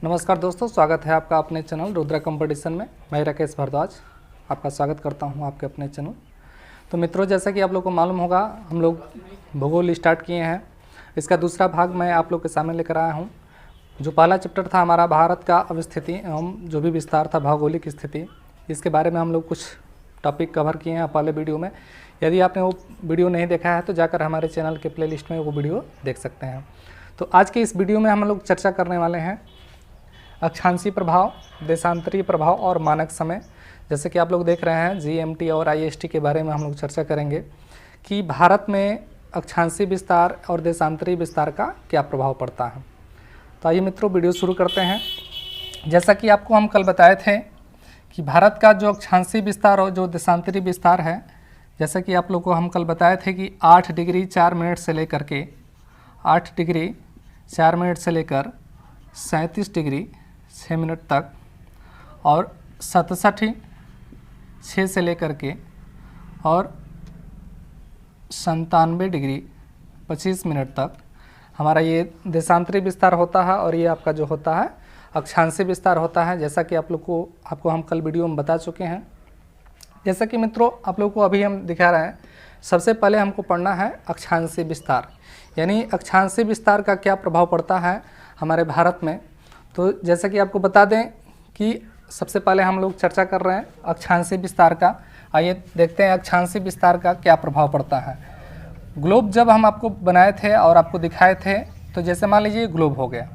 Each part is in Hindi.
नमस्कार दोस्तों, स्वागत है आपका अपने चैनल रुद्रा कंपटीशन में। मैं राकेश भारद्वाज आपका स्वागत करता हूं आपके अपने चैनल। तो मित्रों, जैसा कि आप लोग को मालूम होगा, हम लोग भूगोल स्टार्ट किए हैं। इसका दूसरा भाग मैं आप लोग के सामने लेकर आया हूं। जो पहला चैप्टर था हमारा भारत का अवस्थिति एवं जो भी विस्तार था भौगोलिक स्थिति, इसके बारे में हम लोग कुछ टॉपिक कवर किए हैं पहले वीडियो में। यदि आपने वो वीडियो नहीं देखा है तो जाकर हमारे चैनल के प्लेलिस्ट में वो वीडियो देख सकते हैं। तो आज के इस वीडियो में हम लोग चर्चा करने वाले हैं अक्षांशीय प्रभाव, देशांतरीय प्रभाव और मानक समय। जैसे कि आप लोग देख रहे हैं GMT और IST के बारे में हम लोग चर्चा करेंगे कि भारत में अक्षांशीय विस्तार और देशांतरीय विस्तार का क्या प्रभाव पड़ता है। तो आइए मित्रों, वीडियो शुरू करते हैं। जैसा कि आपको हम कल बताए थे कि भारत का जो अक्षांशीय विस्तार और जो देशांतरीय विस्तार है, जैसा कि आप लोग को हम कल बताए थे कि 8 डिग्री 4 मिनट से लेकर के 8 डिग्री 4 मिनट से लेकर 37 डिग्री 6 मिनट तक और 67 6 से लेकर के और 97 डिग्री 25 मिनट तक हमारा ये देशांतरीय विस्तार होता है और ये आपका जो होता है अक्षांशीय विस्तार होता है। जैसा कि आपको हम कल वीडियो में बता चुके हैं। जैसा कि मित्रों आप लोग को अभी हम दिखा रहे हैं, सबसे पहले हमको पढ़ना है अक्षांशीय विस्तार, यानी अक्षांशीय विस्तार का क्या प्रभाव पड़ता है हमारे भारत में। तो जैसा कि आपको बता दें कि सबसे पहले हम लोग चर्चा कर रहे हैं अक्षांशीय विस्तार का। आइए देखते हैं अक्षांशीय विस्तार का क्या प्रभाव पड़ता है। ग्लोब जब हम आपको बनाए थे और आपको दिखाए थे, तो जैसे मान लीजिए ग्लोब हो गया।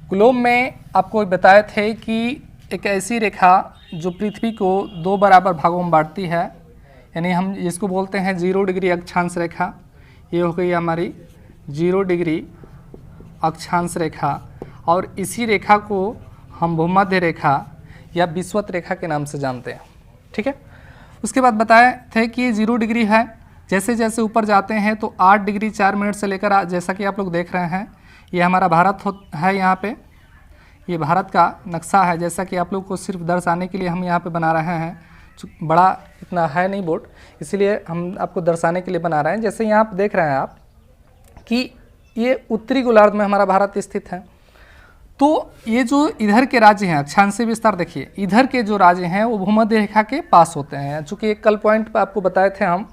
ग्लोब में आपको बताए थे कि एक ऐसी रेखा जो पृथ्वी को 2 बराबर भागों में बांटती है, यानी हम इसको बोलते हैं 0 डिग्री अक्षांश रेखा। ये हो गई हमारी 0 डिग्री अक्षांश रेखा और इसी रेखा को हम भूमध्य रेखा या विषुवत रेखा के नाम से जानते हैं। ठीक है, उसके बाद बताए थे कि ये 0 डिग्री है। जैसे जैसे ऊपर जाते हैं तो 8 डिग्री 4 मिनट से लेकर जैसा कि आप लोग देख रहे हैं, ये हमारा भारत है। यहाँ पे ये भारत का नक्शा है। जैसा कि आप लोग को सिर्फ दर्शाने के लिए हम यहाँ पे बना रहे हैं। बड़ा इतना है नहीं बोर्ड, इसीलिए हम आपको दर्शाने के लिए बना रहे हैं। जैसे यहाँ पे देख रहे हैं आप कि ये उत्तरी गोलार्ध में हमारा भारत स्थित है। तो ये जो इधर के राज्य हैं, अक्षांशीय विस्तार देखिए, इधर के जो राज्य हैं वो भूमध्य रेखा के पास होते हैं। चूँकि एक कल पॉइंट पर आपको बताए थे हम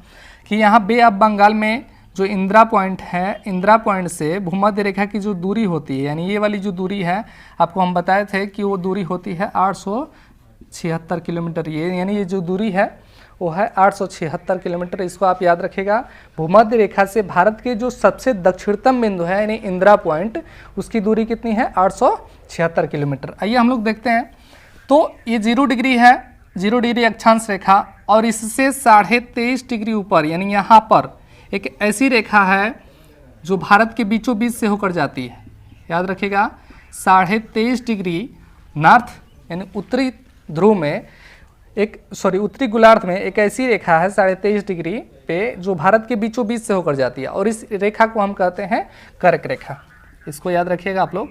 कि यहाँ बे ऑफ बंगाल में जो इंदिरा पॉइंट है, इंदिरा पॉइंट से भूमध्य रेखा की जो दूरी होती है, यानी ये वाली जो दूरी है, आपको हम बताए थे कि वो दूरी होती है 876 किलोमीटर। ये यानी ये जो दूरी है वो है 876 किलोमीटर। इसको आप याद रखिएगा। भूमध्य रेखा से भारत के जो सबसे दक्षिणतम बिंदु है यानी इंदिरा पॉइंट, उसकी दूरी कितनी है? 876 किलोमीटर। आइए हम लोग देखते हैं। तो ये 0 डिग्री है, 0 डिग्री अक्षांश रेखा, और इससे 23.5 डिग्री ऊपर यानी यहाँ पर एक ऐसी रेखा है जो भारत के बीचों बीच से होकर जाती है। याद रखिएगा, 23.5 डिग्री नॉर्थ यानी उत्तरी ध्रुव में उत्तरी गोलार्ध में एक ऐसी रेखा है 23.5 डिग्री पे जो भारत के बीचों बीच से होकर जाती है, और इस रेखा को हम कहते हैं कर्क रेखा। इसको याद रखिएगा आप लोग।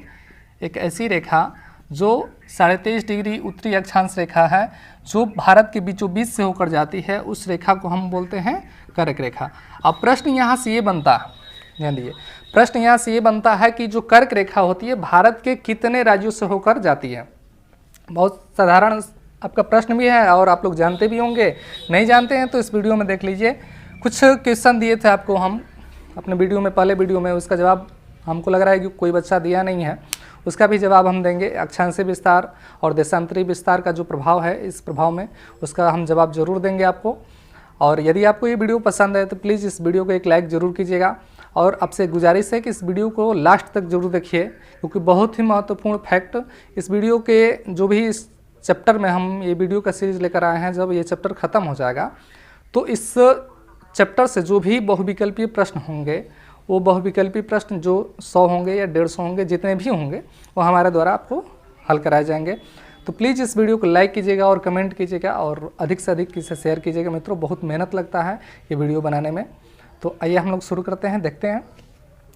एक ऐसी रेखा जो 23.5 डिग्री उत्तरी अक्षांश रेखा है जो भारत के बीचों बीच से होकर जाती है, उस रेखा को हम बोलते हैं कर्क रेखा। अब प्रश्न यहाँ से ये बनता है, ध्यान दीजिए, प्रश्न यहाँ से ये बनता है कि जो कर्क रेखा होती है भारत के कितने राज्यों से होकर जाती है। बहुत साधारण आपका प्रश्न भी है और आप लोग जानते भी होंगे। नहीं जानते हैं तो इस वीडियो में देख लीजिए। कुछ क्वेश्चन दिए थे आपको हम अपने वीडियो में, पहले वीडियो में, उसका जवाब हमको लग रहा है कि कोई बच्चा दिया नहीं है, उसका भी जवाब हम देंगे। अक्षांशीय विस्तार और देशांतरीय विस्तार का जो प्रभाव है, इस प्रभाव में उसका हम जवाब जरूर देंगे आपको। और यदि आपको ये वीडियो पसंद है तो प्लीज़ इस वीडियो को एक लाइक ज़रूर कीजिएगा, और आपसे गुजारिश है कि इस वीडियो को लास्ट तक जरूर देखिए, क्योंकि बहुत ही महत्वपूर्ण फैक्ट इस वीडियो के जो भी इस चैप्टर में हम ये वीडियो का सीरीज लेकर आए हैं, जब ये चैप्टर ख़त्म हो जाएगा तो इस चैप्टर से जो भी बहुविकल्पीय प्रश्न होंगे, वो बहुविकल्पीय प्रश्न जो 100 होंगे या 150 होंगे, जितने भी होंगे, वो हमारे द्वारा आपको हल कराए जाएंगे। तो प्लीज़ इस वीडियो को लाइक कीजिएगा और कमेंट कीजिएगा और अधिक से अधिक इसे शेयर कीजिएगा। मित्रों, बहुत मेहनत लगता है ये वीडियो बनाने में। तो आइए हम लोग शुरू करते हैं, देखते हैं।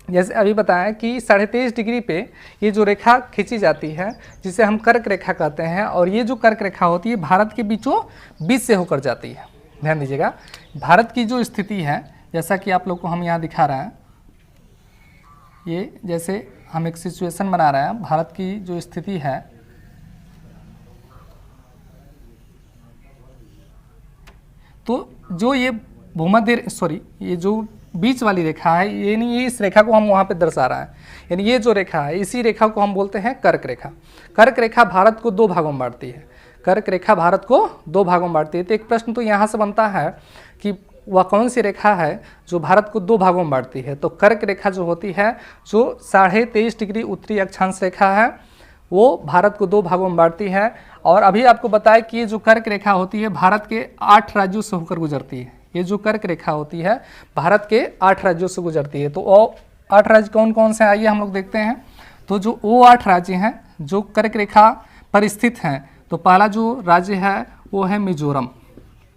जैसे अभी बताया कि 23.5 डिग्री पे ये जो रेखा खींची जाती है, जिसे हम कर्क रेखा कहते हैं, और ये जो कर्क रेखा होती है भारत के बीचों बीच से होकर जाती है। ध्यान दीजिएगा, भारत की जो स्थिति है, जैसा कि आप लोग को हम यहाँ दिखा रहे हैं, ये जैसे हम एक सिचुएशन बना रहे हैं, भारत की जो स्थिति है, तो जो ये भूमध्य ये जो बीच वाली रेखा है, ये नहीं, ये इस रेखा को हम वहाँ पे दर्शा रहा है, यानी ये जो रेखा है इसी रेखा को हम बोलते हैं कर्क रेखा। कर्क रेखा भारत को दो भागों में बांटती है। कर्क रेखा भारत को दो भागों में बांटती है। तो एक प्रश्न तो यहाँ से बनता है कि वह कौन सी रेखा है जो भारत को दो भागों में बांटती है। तो कर्क रेखा जो होती है, जो 23.5 डिग्री उत्तरी अक्षांश रेखा है, वो भारत को दो भागों में बांटती है। और अभी आपको बताया कि ये जो कर्क रेखा होती है भारत के 8 राज्यों से होकर गुजरती है। ये जो कर्क रेखा होती है भारत के 8 राज्यों से गुजरती है। तो वो 8 राज्य कौन कौन से, आइए हम लोग देखते हैं। तो जो वो 8 राज्य हैं जो कर्क रेखा पर स्थित हैं, तो पहला जो राज्य है वो है मिजोरम।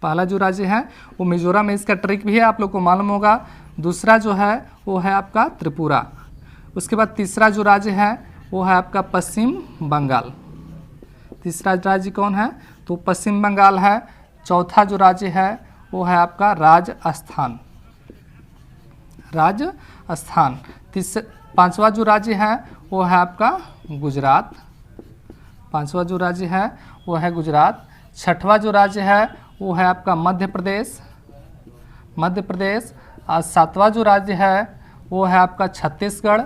पहला जो राज्य है वो मिजोरम है, इसका ट्रिक भी है, आप लोग को मालूम होगा। दूसरा जो है वो है आपका त्रिपुरा। उसके बाद तीसरा जो राज्य है वो है आपका पश्चिम बंगाल। तीसरा राज्य कौन है, तो पश्चिम बंगाल है। चौथा जो राज्य है वो है आपका राजस्थान। राजस्थान। पांचवा जो राज्य है वो है आपका गुजरात। पांचवा जो राज्य है वो है गुजरात। छठवा जो राज्य है वो है आपका मध्य प्रदेश। मध्य प्रदेश। और सातवां जो राज्य है वो है आपका छत्तीसगढ़।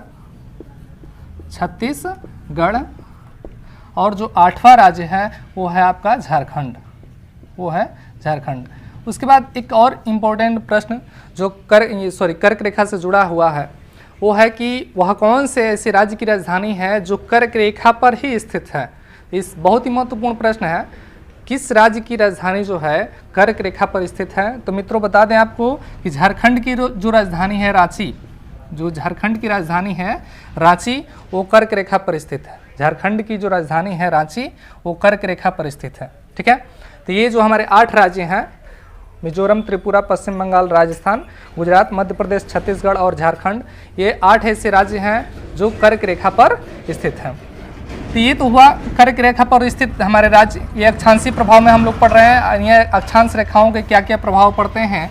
छत्तीसगढ़। और जो 8वां राज्य है वो है आपका झारखंड। वो है झारखंड। उसके बाद एक और इम्पोर्टेंट प्रश्न जो कर्क रेखा से जुड़ा हुआ है, वो है कि वह कौन से ऐसे राज्य की राजधानी है जो कर्क रेखा पर ही स्थित है। इस बहुत ही महत्वपूर्ण प्रश्न है, किस राज्य की राजधानी जो है कर्क रेखा पर स्थित है। तो मित्रों बता दें आपको कि झारखंड की जो राजधानी है रांची, जो झारखंड की राजधानी है रांची, वो कर्क रेखा पर स्थित है। झारखंड की जो राजधानी है रांची, वो कर्क रेखा पर स्थित है। ठीक है, तो ये जो हमारे 8 राज्य हैं, मिजोरम, त्रिपुरा, पश्चिम बंगाल, राजस्थान, गुजरात, मध्य प्रदेश, छत्तीसगढ़ और झारखंड, ये 8 ऐसे राज्य हैं जो कर्क रेखा पर स्थित हैं। तो ये तो हुआ कर्क रेखा पर स्थित हमारे राज्य। ये अक्षांशीय प्रभाव में हम लोग पढ़ रहे हैं, ये अक्षांश रेखाओं के क्या क्या प्रभाव पड़ते हैं।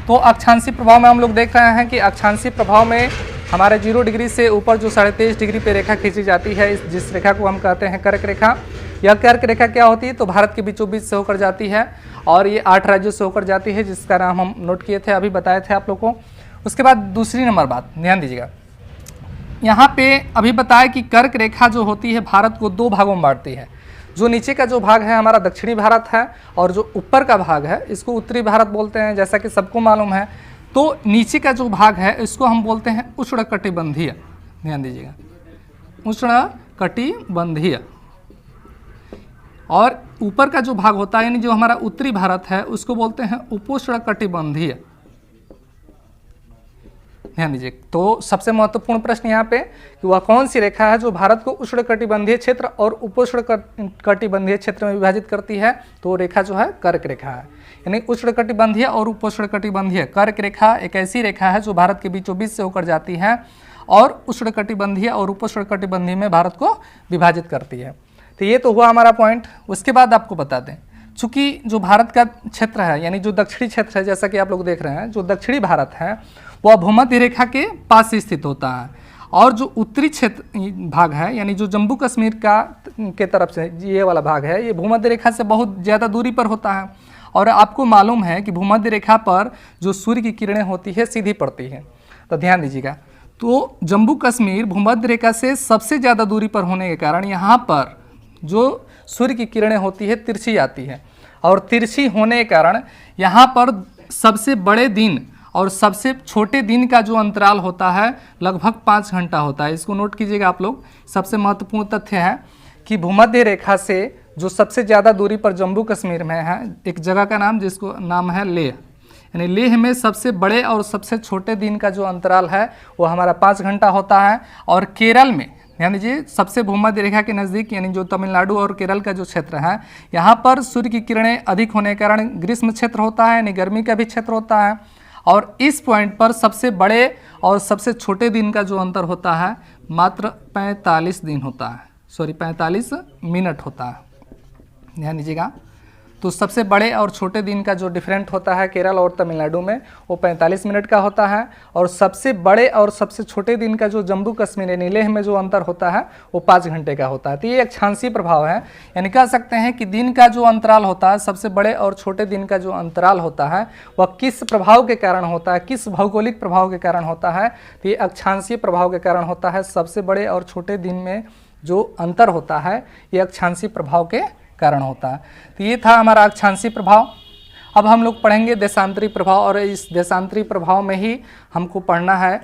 तो अक्षांशीय प्रभाव में हम लोग देख रहे हैं कि अक्षांशीय प्रभाव में हमारे 0 डिग्री से ऊपर जो 23.5 डिग्री पे रेखा खींची जाती है, जिस रेखा को हम कहते हैं कर्क रेखा। यह कर्क रेखा क्या होती है, तो भारत के बीचों बीच से होकर जाती है और ये 8 राज्यों से होकर जाती है, जिसका नाम हम नोट किए थे, अभी बताए थे आप लोग को। उसके बाद दूसरी नंबर बात ध्यान दीजिएगा, यहाँ पे अभी बताया कि कर्क रेखा जो होती है भारत को 2 भागों में बांटती है। जो नीचे का जो भाग है हमारा दक्षिणी भारत है, और जो ऊपर का भाग है इसको उत्तरी भारत बोलते हैं, जैसा कि सबको मालूम है। तो नीचे का जो भाग है इसको हम बोलते हैं उष्णकटिबंधीय। ध्यान दीजिएगा, उष्णकटिबंधीय। और ऊपर का जो भाग होता है यानी जो हमारा उत्तरी भारत है उसको बोलते हैं उपोष्णकटिबंधीय। ध्यान दीजिए। तो सबसे महत्वपूर्ण प्रश्न यहाँ पे कि वह कौन सी रेखा है जो भारत को उष्णकटिबंधीय क्षेत्र और उपोष्णकटिबंधीय क्षेत्र में विभाजित करती है। तो रेखा जो है कर्क रेखा है, यानी उष्णकटिबंधीय और उपोष्णकटिबंधीय। कर्क रेखा एक ऐसी रेखा है जो भारत के बीचों बीच से होकर जाती है और उष्णकटिबंधीय और उपोष्णकटिबंधीय में भारत को विभाजित करती है। तो ये तो हुआ हमारा पॉइंट। उसके बाद आपको बता दें, चूँकि जो भारत का क्षेत्र है यानी जो दक्षिणी क्षेत्र है, जैसा कि आप लोग देख रहे हैं, जो दक्षिणी भारत है वह भूमध्य रेखा के पास स्थित होता है, और जो उत्तरी क्षेत्र भाग है यानी जो जम्मू कश्मीर के तरफ से ये वाला भाग है, ये भूमध्य रेखा से बहुत ज़्यादा दूरी पर होता है। और आपको मालूम है कि भूमध्य रेखा पर जो सूर्य की किरणें होती है सीधी पड़ती है। तो ध्यान दीजिएगा, तो जम्मू कश्मीर भूमध्य रेखा से सबसे ज़्यादा दूरी पर होने के कारण यहाँ पर जो सूर्य की किरणें होती है तिरछी आती है, और तिरछी होने के कारण यहाँ पर सबसे बड़े दिन और सबसे छोटे दिन का जो अंतराल होता है लगभग 5 घंटा होता है। इसको नोट कीजिएगा आप लोग। सबसे महत्वपूर्ण तथ्य है कि भूमध्य रेखा से जो सबसे ज़्यादा दूरी पर जम्मू कश्मीर में है एक जगह का नाम, जिसको नाम है लेह, यानी लेह में सबसे बड़े और सबसे छोटे दिन का जो अंतराल है वो हमारा 5 घंटा होता है। और केरल में ध्यान दीजिए, सबसे भूमध्य रेखा के नज़दीक यानी जो तमिलनाडु और केरल का जो क्षेत्र है, यहाँ पर सूर्य की किरणें अधिक होने के कारण ग्रीष्म क्षेत्र होता है, यानी गर्मी का भी क्षेत्र होता है। और इस पॉइंट पर सबसे बड़े और सबसे छोटे दिन का जो अंतर होता है मात्र 45 दिन होता है, 45 मिनट होता है। ध्यान दीजिएगा, तो सबसे बड़े और छोटे दिन का जो डिफरेंट होता है केरल और तमिलनाडु में वो 45 मिनट का होता है, और सबसे बड़े और सबसे छोटे दिन का जो जम्मू कश्मीर यानी लेह में जो अंतर होता है वो 5 घंटे का होता है। तो ये अक्षांशीय प्रभाव है, यानी कह सकते हैं कि दिन का जो अंतराल होता है, सबसे बड़े और छोटे दिन का जो अंतराल होता है वह किस प्रभाव के कारण होता है, किस भौगोलिक प्रभाव के कारण होता है। तो ये अक्षांशीय प्रभाव के कारण होता है। सबसे बड़े और छोटे दिन में जो अंतर होता है ये अक्षांशीय प्रभाव के कारण होता है। तो ये था हमारा अक्षांशीय प्रभाव। अब हम लोग पढ़ेंगे देशांतरी प्रभाव, और इस देशांतरी प्रभाव में ही हमको पढ़ना है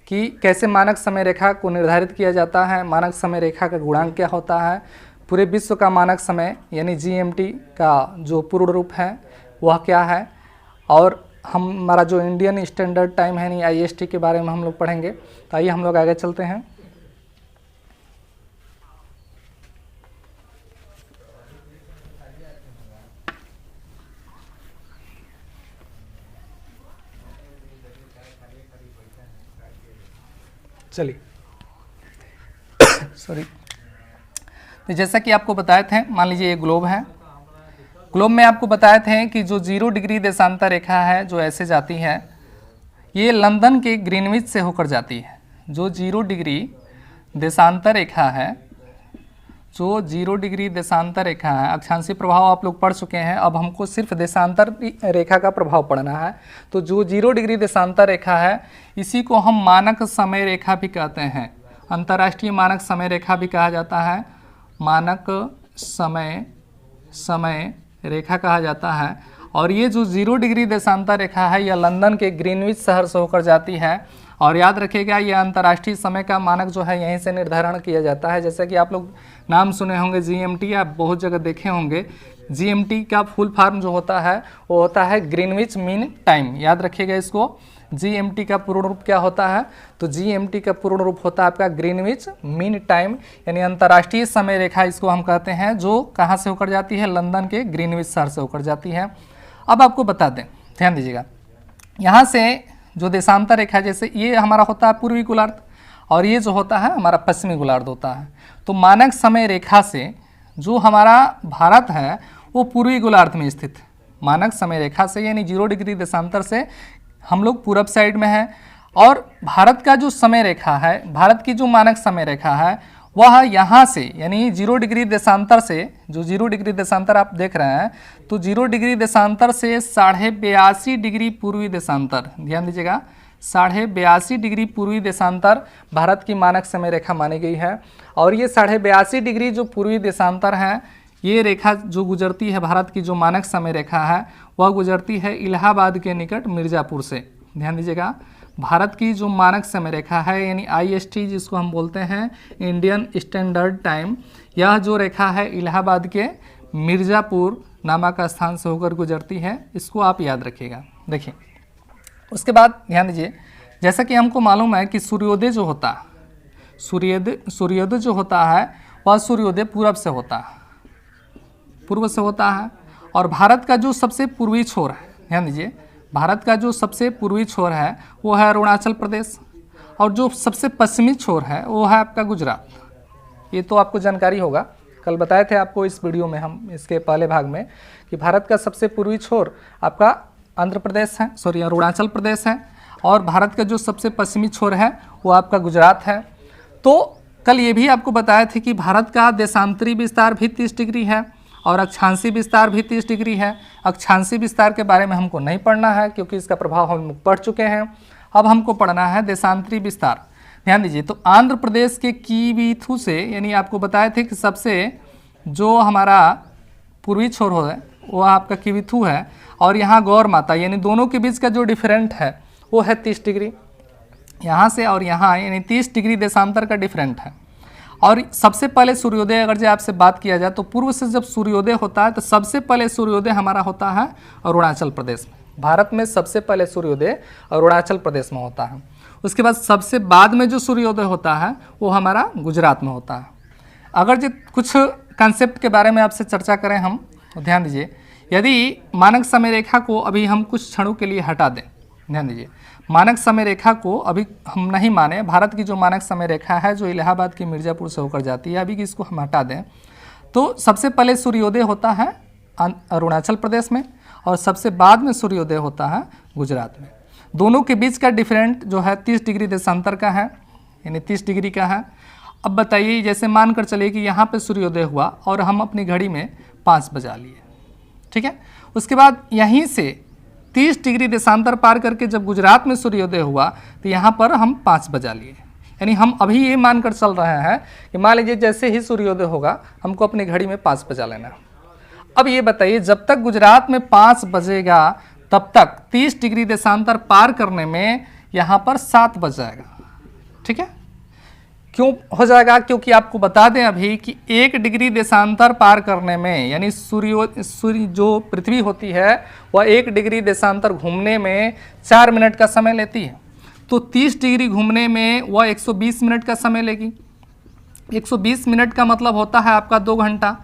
कि कैसे मानक समय रेखा को निर्धारित किया जाता है, मानक समय रेखा का गुणांक क्या होता है, पूरे विश्व का मानक समय यानी GMT का जो पूर्ण रूप है वह क्या है, और हमारा जो इंडियन स्टैंडर्ड टाइम है यानी IST के बारे में हम लोग पढ़ेंगे। तो आइए हम लोग आगे चलते हैं। चलिए सॉरी। तो जैसा कि आपको बताए थे, मान लीजिए ये ग्लोब है। ग्लोब में आपको बताए थे कि जो 0 डिग्री देशांतर रेखा है जो ऐसे जाती है, ये लंदन के ग्रीनविच से होकर जाती है। जो 0 डिग्री देशांतर रेखा है, जो 0 डिग्री देशांतर रेखा है, अक्षांशीय प्रभाव आप लोग पढ़ चुके हैं, अब हमको सिर्फ देशांतर रेखा का प्रभाव पढ़ना है। तो जो 0 डिग्री देशांतर रेखा है इसी को हम मानक समय रेखा भी कहते हैं, अंतर्राष्ट्रीय मानक समय रेखा भी कहा जाता है, मानक समय रेखा कहा जाता है। और ये जो 0 डिग्री देशांतर रेखा है यह लंदन के ग्रीनविच शहर से होकर जाती है। और याद रखिएगा ये अंतर्राष्ट्रीय समय का मानक जो है यहीं से निर्धारण किया जाता है। जैसे कि आप लोग नाम सुने होंगे GMT, आप बहुत जगह देखे होंगे। GMT का फुल फॉर्म जो होता है वो होता है ग्रीनविच मीन टाइम। याद रखिएगा इसको, GMT का पूर्ण रूप क्या होता है, तो GMT का पूर्ण रूप होता है आपका ग्रीनविच मीन टाइम, यानी अंतर्राष्ट्रीय समय रेखा इसको हम कहते हैं, जो कहाँ से होकर जाती है, लंदन के ग्रीनविच शहर से होकर जाती है। अब आपको बता दें, ध्यान दीजिएगा, यहाँ से जो देशांतर रेखा, जैसे ये हमारा होता है पूर्वी गोलार्ध और ये जो होता है हमारा पश्चिमी गोलार्ध होता है। तो मानक समय रेखा से जो हमारा भारत है वो पूर्वी गोलार्ध में स्थित है। मानक समय रेखा से यानी 0 डिग्री देशांतर से हम लोग पूरब साइड में हैं, और भारत का जो समय रेखा है, भारत की जो मानक समय रेखा है वह यहाँ से यानी 0 डिग्री देशांतर से, जो 0 डिग्री देशांतर आप देख रहे हैं, तो 0 डिग्री देशांतर से 82.5 डिग्री पूर्वी देशांतर, ध्यान दीजिएगा, 82.5 डिग्री पूर्वी देशांतर भारत की मानक समय रेखा मानी गई है। और ये 82.5 डिग्री जो पूर्वी देशांतर है, ये रेखा जो गुजरती है भारत की जो मानक समय रेखा है वह गुजरती है इलाहाबाद के निकट मिर्ज़ापुर से। ध्यान दीजिएगा, भारत की जो मानक समय रेखा है यानी IST जिसको हम बोलते हैं इंडियन स्टैंडर्ड टाइम, यह जो रेखा है इलाहाबाद के मिर्ज़ापुर नामक स्थान से होकर गुजरती है। इसको आप याद रखिएगा। देखिए उसके बाद ध्यान दीजिए, जैसा कि हमको मालूम है कि सूर्योदय जो होता है, सूर्योदय जो होता है वह सूर्योदय पूरब से होता है, पूर्व से होता है। और भारत का जो सबसे पूर्वी छोर है, ध्यान दीजिए, भारत का जो सबसे पूर्वी छोर है वो है अरुणाचल प्रदेश, और जो सबसे पश्चिमी छोर है वो है आपका गुजरात। ये तो आपको जानकारी होगा, कल बताए थे आपको इस वीडियो में हम इसके पहले भाग में कि भारत का सबसे पूर्वी छोर आपका आंध्र प्रदेश है, सॉरी अरुणाचल प्रदेश है, और भारत का जो सबसे पश्चिमी छोर है वो आपका गुजरात है। तो कल ये भी आपको बताए थे कि भारत का देशांतरी विस्तार भी 30 डिग्री है और अक्षांशीय विस्तार भी 30 डिग्री है। अक्षांशीय विस्तार के बारे में हमको नहीं पढ़ना है क्योंकि इसका प्रभाव हम पढ़ चुके हैं। अब हमको पढ़ना है देशांतरी विस्तार। ध्यान दीजिए, तो आंध्र प्रदेश के कीवीथू से, यानी आपको बताए थे कि सबसे जो हमारा पूर्वी छोर है वो आपका कीवीथू है, और यहाँ गौर माता, यानी दोनों के बीच का जो डिफरेंट है वो है 30 डिग्री, यहाँ से और यहाँ यानी 30 डिग्री देशांतर का डिफरेंट है। और सबसे पहले सूर्योदय अगर जो आपसे बात किया जाए तो पूर्व से जब सूर्योदय होता है तो सबसे पहले सूर्योदय हमारा होता है अरुणाचल प्रदेश में। भारत में सबसे पहले सूर्योदय अरुणाचल प्रदेश में होता है। उसके बाद सबसे बाद में जो सूर्योदय होता है वो हमारा गुजरात में होता है। अगर जो कुछ कंसेप्ट के बारे में आपसे चर्चा करें हम, तो ध्यान दीजिए, यदि मानक समय रेखा को अभी हम कुछ क्षणों के लिए हटा दें, ध्यान दीजिए, मानक समय रेखा को अभी हम नहीं माने, भारत की जो मानक समय रेखा है जो इलाहाबाद की मिर्ज़ापुर से होकर जाती है, अभी इसको हम हटा दें, तो सबसे पहले सूर्योदय होता है अरुणाचल प्रदेश में, और सबसे बाद में सूर्योदय होता है गुजरात में। दोनों के बीच का डिफरेंट जो है 30 डिग्री देशांतर का है, यानी 30 डिग्री का है। अब बताइए, जैसे मानकर चलिए कि यहाँ पे सूर्योदय हुआ और हम अपनी घड़ी में 5 बजा लिए, ठीक है। उसके बाद यहीं से 30 डिग्री देशांतर पार करके जब गुजरात में सूर्योदय हुआ तो यहाँ पर हम 5 बजा लिए, यानी हम अभी ये मानकर चल रहे हैं कि मान लीजिए जैसे ही सूर्योदय होगा हमको अपनी घड़ी में 5 बजा लेना है। अब ये बताइए, जब तक गुजरात में 5 बजेगा तब तक 30 डिग्री देशांतर पार करने में यहाँ पर 7 बज जाएगा, ठीक है। क्यों हो जाएगा? क्योंकि आपको बता दें अभी कि 1 डिग्री देशांतर पार करने में, यानी सूर्य जो पृथ्वी होती है वह 1 डिग्री देशांतर घूमने में 4 मिनट का समय लेती है, तो 30 डिग्री घूमने में वह 120 मिनट का समय लेगी। 120 मिनट का मतलब होता है आपका 2 घंटा,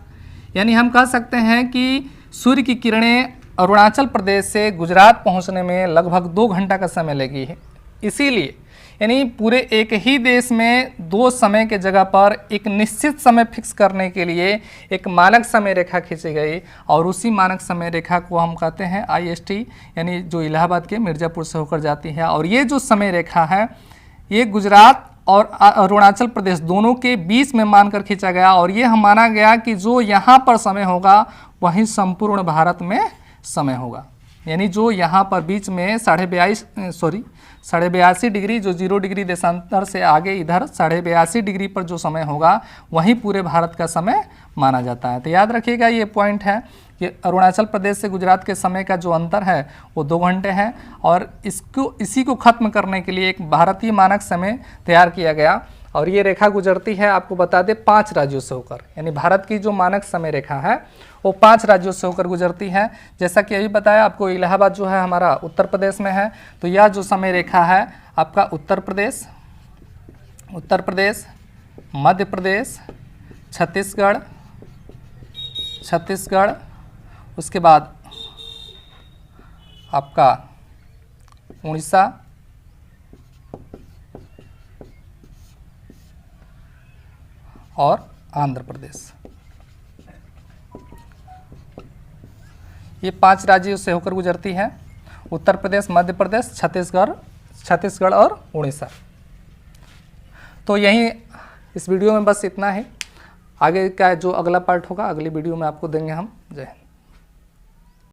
यानी हम कह सकते हैं कि सूर्य की किरणें अरुणाचल प्रदेश से गुजरात पहुंचने में लगभग 2 घंटा का समय लगी है। इसीलिए यानी पूरे एक ही देश में 2 समय के जगह पर एक निश्चित समय फिक्स करने के लिए एक मानक समय रेखा खींची गई, और उसी मानक समय रेखा को हम कहते हैं IST, यानी जो इलाहाबाद के मिर्ज़ापुर से होकर जाती है। और ये जो समय रेखा है ये गुजरात और अरुणाचल प्रदेश दोनों के बीच में मानकर खींचा गया, और ये हम माना गया कि जो यहाँ पर समय होगा वहीं संपूर्ण भारत में समय होगा, यानी जो यहाँ पर बीच में 82 डिग्री, जो 0 डिग्री देशांतर से आगे इधर 82.5 डिग्री पर जो समय होगा वहीं पूरे भारत का समय माना जाता है। तो याद रखिएगा ये पॉइंट है कि अरुणाचल प्रदेश से गुजरात के समय का जो अंतर है वो 2 घंटे है, और इसी को ख़त्म करने के लिए एक भारतीय मानक समय तैयार किया गया। और ये रेखा गुजरती है, आपको बता दें, 5 राज्यों से होकर, यानी भारत की जो मानक समय रेखा है वो 5 राज्यों से होकर गुजरती है। जैसा कि अभी बताया आपको, इलाहाबाद जो है हमारा उत्तर प्रदेश में है, तो यह जो समय रेखा है आपका उत्तर प्रदेश, मध्य प्रदेश, छत्तीसगढ़, उसके बाद आपका उड़ीसा, और आंध्र प्रदेश, ये 5 राज्यों से होकर गुजरती है। उत्तर प्रदेश, मध्य प्रदेश, छत्तीसगढ़ और उड़ीसा। तो यहीं इस वीडियो में बस इतना ही। आगे का जो अगला पार्ट होगा अगली वीडियो में आपको देंगे हम। जय हिंद।